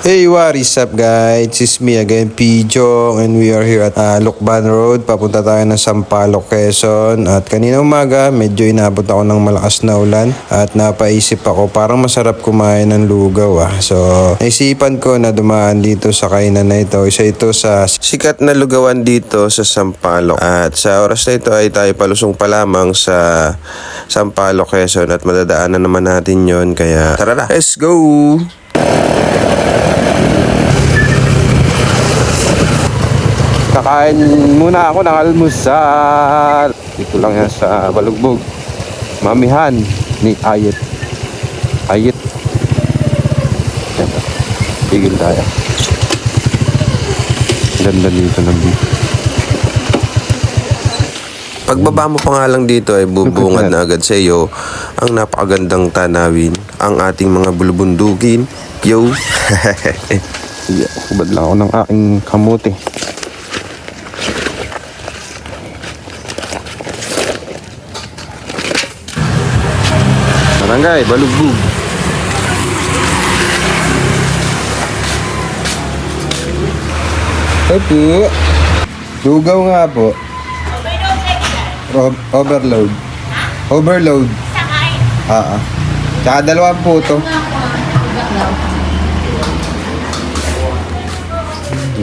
Hey, what is up guys? It's me again, Pijong, and we are here at Lucban Road. Papunta tayo ng Sampaloc, Quezon. At kanina umaga, medyo inabot ako ng malakas na ulan. At napaisip ako, parang masarap kumain ng lugaw So, naisipan ko na dumaan dito sa kainan na ito. Isa ito sa sikat na lugawan dito sa Sampaloc. At sa oras na ito ay tayo palusong pa lamang sa Sampaloc, Quezon. At madadaanan naman natin yon. Kaya tara na, let's go! Kakain muna ako ng almusal. Dito lang yan sa Balugbog. Mamihan ni Ayet. Ayet. Tigil tayo. Ganda dito ng view. Pagbaba mo pa nga lang dito ay bubungad na agad sa iyo ang napakagandang tanawin, ang ating mga bulubundukin. Yo! Kubad lang ako ng aking kamote. Barangay Balugbog. Ito, lugaw nga po. Overload. Overload. Tsaka 2 puto.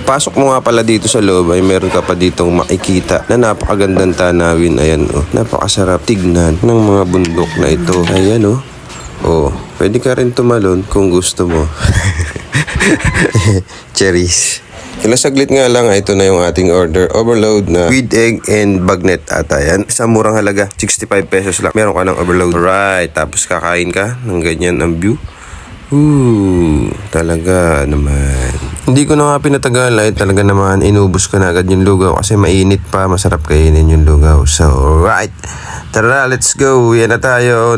Pasok mo nga pala dito sa loob ay meron ka pa ditong makikita na napakagandang tanawin. Ayan napakasarap tignan ng mga bundok na ito. Ayan pwede ka rin tumalon kung gusto mo. Cherries. Ilang saglit nga lang, ito na yung ating order. Overload na with egg and bagnet ata yan. Sa murang halaga, 65 pesos lang. Meron ka ng overload. Right, tapos kakain ka ng ganyan ang view. Talaga naman. Hindi ko na nga pinatagal ay talaga naman inubos ko na agad yung lugaw kasi mainit pa, masarap kainin yung lugaw. So, right. Tara, let's go. Yan na tayo.